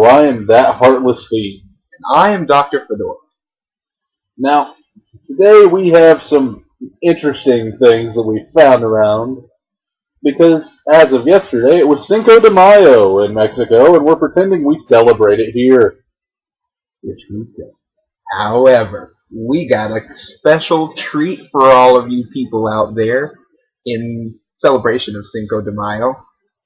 Bimbo. I am that heartless fiend. I am Dr. Fedora. Now, today we have some interesting things that we found around because as of yesterday it was Cinco de Mayo in Mexico and we're pretending we celebrate it here. Which we don't. However, we got a special treat for all of you people out there in celebration of Cinco de Mayo.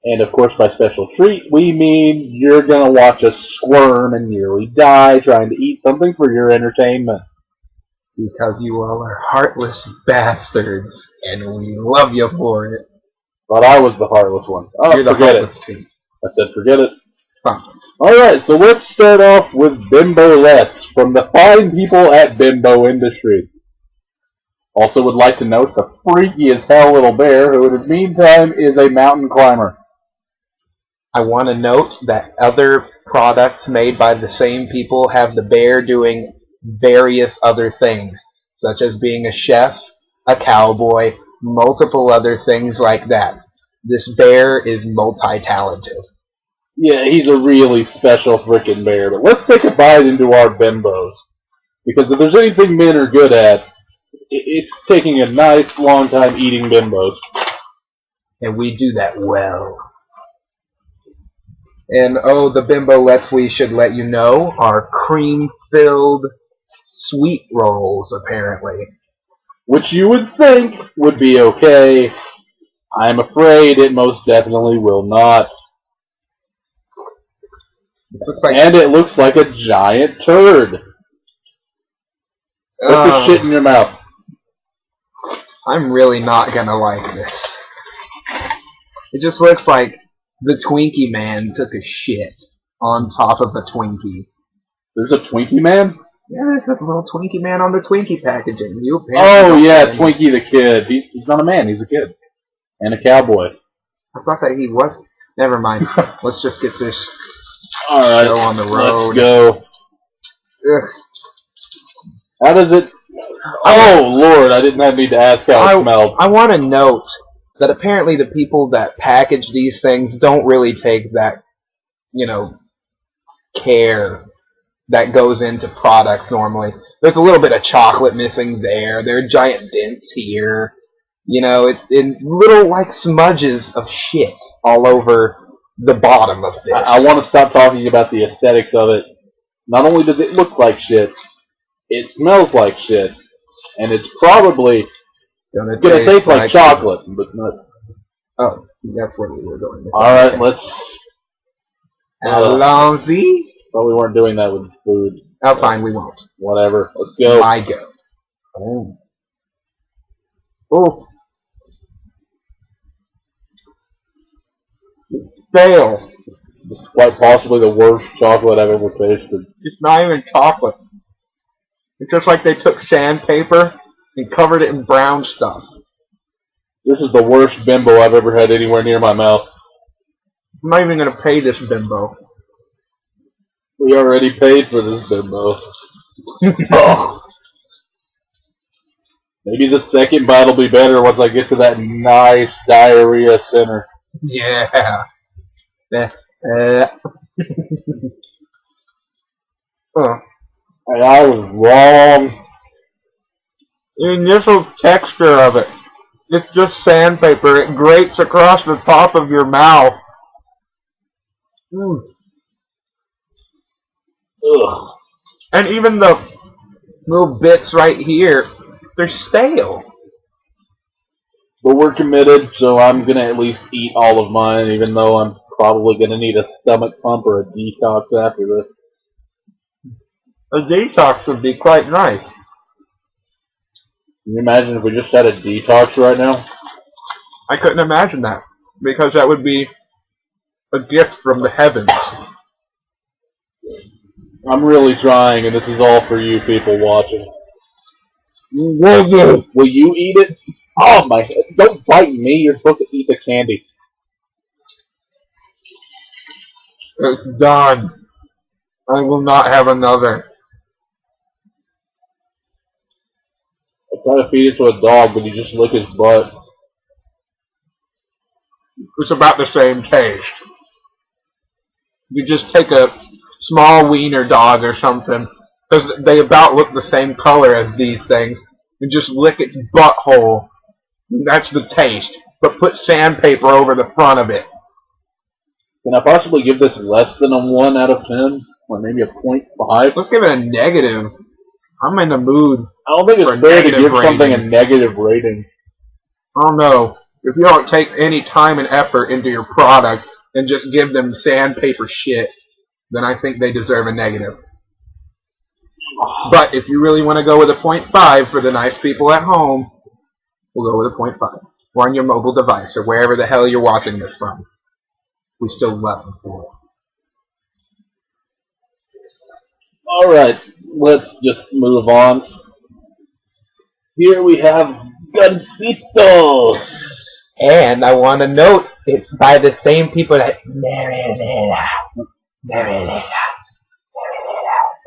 And of course, by special treat, we mean you're going to watch us squirm and nearly die trying to eat something for your entertainment. Because you all are heartless bastards, and we love you for it. But I was the heartless one. Oh, You're the forget heartless it. fiend. I said forget it. Fine. Alright, so let's start off with Bimbo-lettes from the fine people at Bimbo Industries. Also would like to note the freaky as hell little bear, who in his meantime is a mountain climber. I want to note that other products made by the same people have the bear doing various other things, such as being a chef, a cowboy, multiple other things like that. This bear is multi-talented. Yeah, he's a really special frickin' bear, but let's take a bite into our Bimbos. Because if there's anything men are good at, it's taking a nice long time eating Bimbos. And we do that well. And oh, the Bimbo-lettes, we should let you know, are cream-filled sweet rolls, apparently. Which you would think would be okay. I'm afraid it most definitely will not. This looks like, and it looks like a giant turd. Put the shit in your mouth. I'm really not gonna like this. It just looks like the Twinkie Man took a shit on top of a Twinkie. There's a Twinkie Man? Yeah, there's a little Twinkie Man on the Twinkie packaging. Oh yeah, Twinkie the kid. He's not a man, he's a kid. And a cowboy. I thought that he was. Never mind. Let's just get this Alright, show on the road. Let's go. Ugh. How does it... Oh Lord, I didn't need to ask how it smelled. I want to note that apparently the people that package these things don't really take that, care that goes into products normally. There's a little bit of chocolate missing there. There are giant dents here. In little, smudges of shit all over the bottom of this. I want to stop talking about the aesthetics of it. Not only does it look like shit, it smells like shit. And it's probably going to taste like chocolate, but not... Oh, that's what we were going to. Alright, let's... Allons-y. But we weren't doing that with food. Oh, fine, we won't. Whatever. Let's go. I go. Oh. Oh. Stale. It's quite possibly the worst chocolate I've ever tasted. It's not even chocolate. It's just like they took sandpaper and covered it in brown stuff. This is the worst Bimbo I've ever had anywhere near my mouth. I'm not even going to pay this Bimbo. We already paid for this Bimbo. Oh. Maybe the second bite will be better once I get to that nice diarrhea center. Yeah. I was wrong. The initial texture of it, it's just sandpaper. It grates across the top of your mouth. Mm. Ugh. And even the little bits right here, they're stale. But we're committed, so I'm going to at least eat all of mine, even though I'm probably going to need a stomach pump or a detox after this. A detox would be quite nice. Can you imagine if we just had a detox right now? I couldn't imagine that, because that would be a gift from the heavens. I'm really trying, and this is all for you people watching. Will you eat it? Oh my head. Don't bite me, you're supposed to eat the candy. It's done. I will not have another. I try to feed it to a dog, but he just lick his butt. It's about the same taste. You just take a small wiener dog or something, because they about look the same color as these things, and just lick its butthole. That's the taste. But put sandpaper over the front of it. Can I possibly give this less than a 1 out of 10? Or maybe a 0.5? Let's give it a negative. I'm in the mood. I don't think it's fair to give something a negative rating. I don't know. If you don't take any time and effort into your product and just give them sandpaper shit, then I think they deserve a negative. But if you really want to go with a 0.5 for the nice people at home, we'll go with a 0.5. Or on your mobile device, or wherever the hell you're watching this from. We still love them for it. Alright, let's just move on. Here we have Gancitos. And I want to note, it's by the same people that Malaria.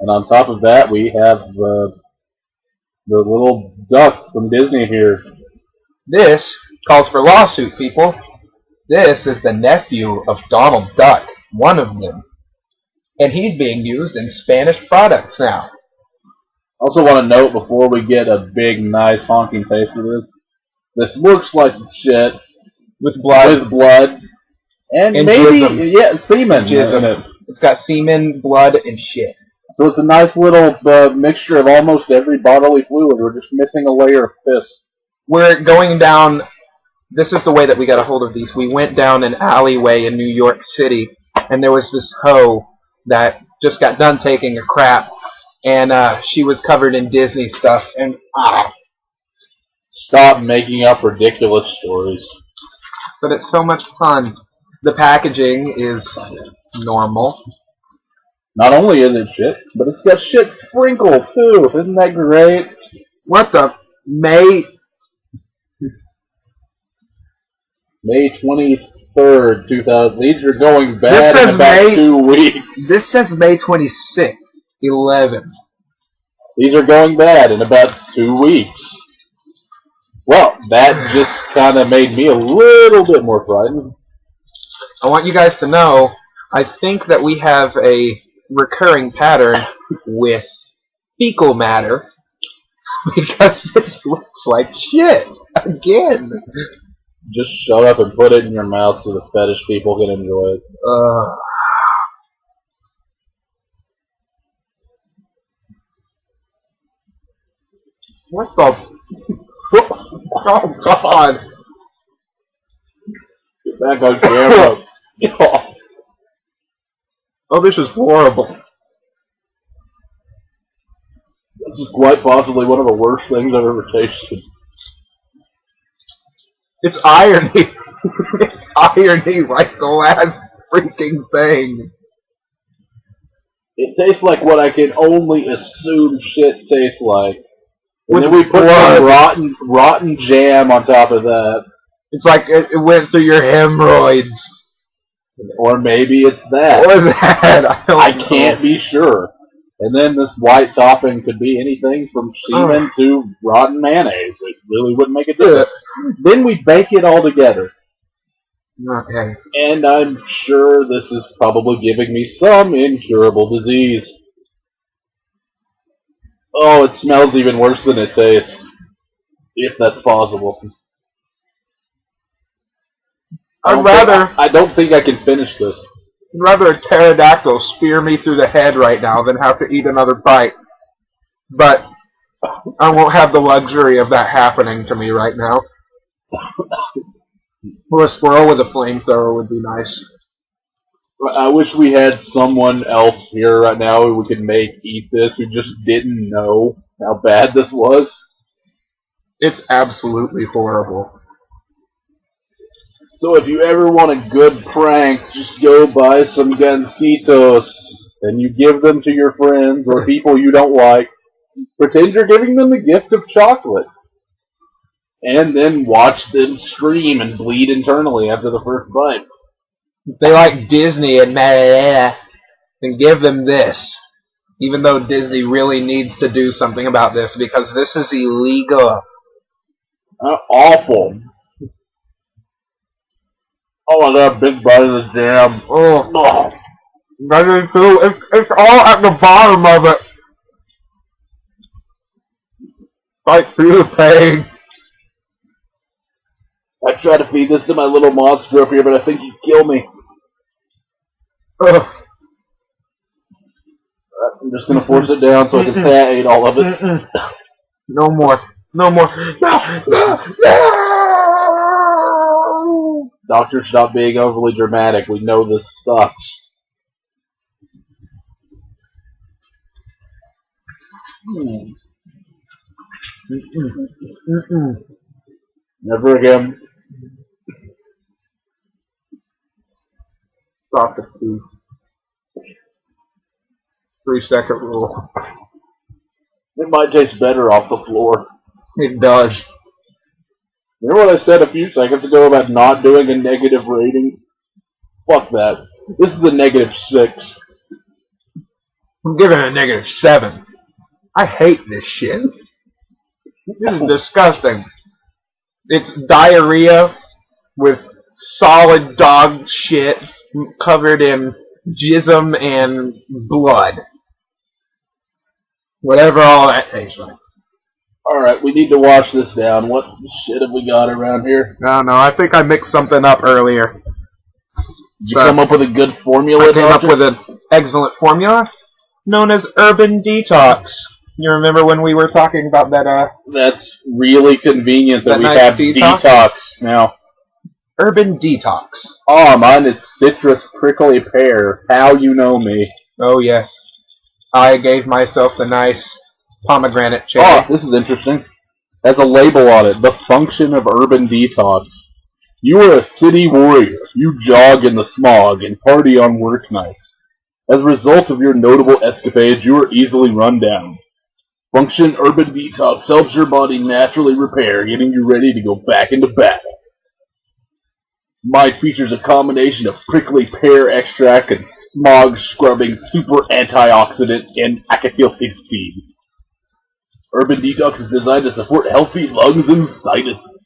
And on top of that, we have the little duck from Disney here. This calls for lawsuit, people. This is the nephew of Donald Duck, one of them. And he's being used in Spanish products now. Also want to note before we get a big, nice honking taste of this looks like shit with blood, and maybe jism. Semen. Jism. It's got semen, blood, and shit. So it's a nice little mixture of almost every bodily fluid. We're just missing a layer of piss. We're going down. This is the way that we got a hold of these. We went down an alleyway in New York City, and there was this hoe that just got done taking a crap, and she was covered in Disney stuff. And stop making up ridiculous stories. But it's so much fun. The packaging is normal. Not only is it shit, but it's got shit sprinkles too. Isn't that great? What the May 23rd, 2000. These are going bad in about 2 weeks. This says May 26th, 11. These are going bad in about 2 weeks. Well, that just kind of made me a little bit more frightened. I want you guys to know, I think that we have a recurring pattern with fecal matter, because this looks like shit again. Just shut up and put it in your mouth so the fetish people can enjoy it. What the? Oh God! Get back on camera. Oh, this is horrible. This is quite possibly one of the worst things I've ever tasted. It's irony. It's irony like the last freaking thing. It tastes like what I can only assume shit tastes like. And With then we put some rotten jam on top of that. It's like it went through your hemorrhoids. Or maybe it's that. Or that. I can't be sure. And then this white topping could be anything from semen to rotten mayonnaise. It really wouldn't make a difference. Then we bake it all together. Okay. And I'm sure this is probably giving me some incurable disease. Oh, it smells even worse than it tastes. If that's possible. I don't think I can finish this. I'd rather a pterodactyl spear me through the head right now than have to eat another bite. But I won't have the luxury of that happening to me right now. Or a squirrel with a flamethrower would be nice. I wish we had someone else here right now who we could make eat this who just didn't know how bad this was. It's absolutely horrible. So if you ever want a good prank, just go buy some Gancitos and you give them to your friends or people you don't like. Pretend you're giving them the gift of chocolate. And then watch them scream and bleed internally after the first bite. If they like Disney and Malaria, then give them this. Even though Disney really needs to do something about this because this is illegal. Awful. Oh my god, big bite of the jam. Oh. I do too. It's all at the bottom of it. Fight through the pain. I try to feed this to my little monster up here, but I think he'd kill me. Ugh. I'm just gonna force it down so I can say I ate all of it. No more. No more. No! No! No! Doctor, stop being overly dramatic. We know this sucks. Never again. Stop the 3-second rule. It might taste better off the floor. It does. Remember what I said a few seconds ago about not doing a negative rating? Fuck that. This is a -6. I'm giving it a -7. I hate this shit. This is disgusting. It's diarrhea with solid dog shit covered in jism and blood. Whatever all that tastes like. Alright, we need to wash this down. What shit have we got around here? I don't know. I think I mixed something up earlier. Did you come up with a good formula, I came up Doctor? with an excellent formula known as Urban Detox. You remember when we were talking about that, That's really convenient that That we nice have detox? detox now. Urban Detox. Oh, mine is citrus prickly pear. How you know me. Oh, yes. I gave myself the nice pomegranate cherry. Oh, this is interesting. Has a label on it. The function of urban detox. You are a city warrior. You jog in the smog and party on work nights. As a result of your notable escapades, you are easily run down. Function Urban Detox helps your body naturally repair, getting you ready to go back into battle. Mine features a combination of prickly pear extract and smog-scrubbing super antioxidant and acetylcysteine. Urban Detox is designed to support healthy lungs and sinuses.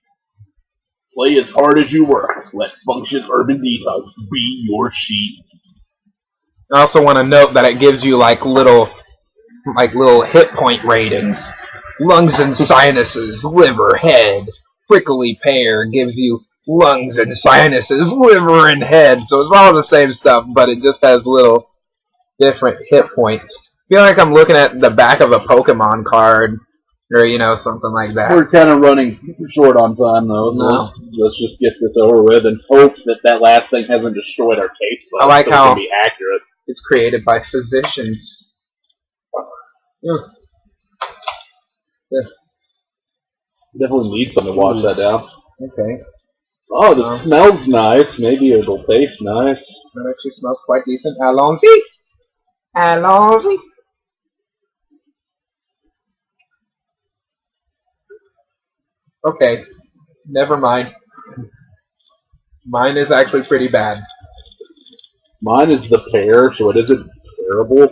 Play as hard as you work. Let Function Urban Detox be your sheet. I also want to note that it gives you like little hit point ratings. Lungs and sinuses, liver, head. Prickly pear gives you lungs and sinuses, liver and head. So it's all the same stuff, but it just has little different hit points. I feel like I'm looking at the back of a Pokemon card, or something like that. We're kind of running short on time, though, so let's just get this over with and hope that last thing hasn't destroyed our taste buds. I like so how it can be accurate. It's created by physicians. Definitely need something to wash that down. Okay. Oh, this smells nice. Maybe it'll taste nice. That actually smells quite decent. Allons-y. Allons-y. Okay. Never mind. Mine is actually pretty bad. Mine is the pear, so it isn't terrible,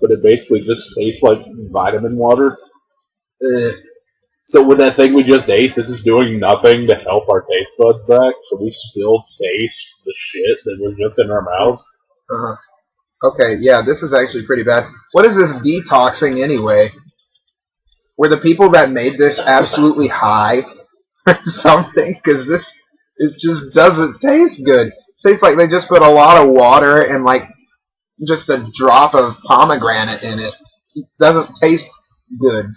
but it basically just tastes like vitamin water. So with that thing we just ate, this is doing nothing to help our taste buds back, so we still taste the shit that was just in our mouths. Okay, yeah, this is actually pretty bad. What is this detoxing anyway? Were the people that made this absolutely high or something? Because it just doesn't taste good. It tastes like they just put a lot of water and like just a drop of pomegranate in it. It doesn't taste good.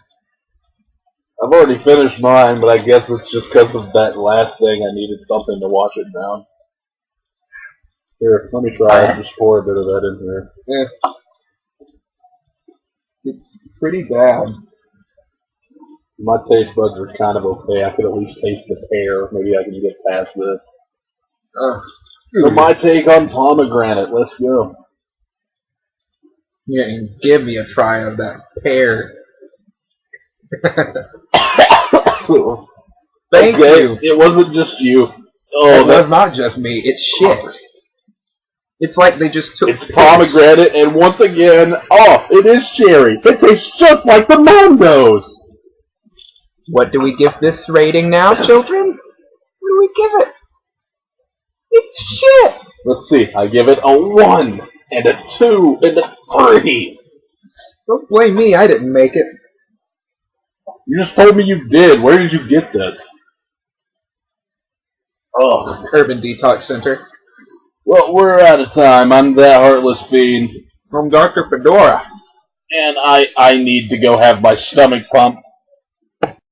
I've already finished mine, but I guess it's just because of that last thing I needed something to wash it down. Here, let me try it. Just pour a bit of that in here. Yeah. It's pretty bad. My taste buds are kind of okay. I could at least taste the pear. Maybe I can get past this. So my take on pomegranate. Let's go. Yeah, and give me a try of that pear. Thank you. It wasn't just you. Oh, that's not just me. It's shit. It's like they just took. It's pomegranate, and once again, it is cherry. It tastes just like the mangoes. What do we give this rating now, children? What do we give it? It's shit. Let's see. I give it a 1. and a 2 and a 3. Don't blame me, I didn't make it. You just told me you did. Where did you get this? Oh, Urban Detox Center. well, we're out of time. I'm that Heartless Fiend. From Dr. Fedora. And I need to go have my stomach pumped.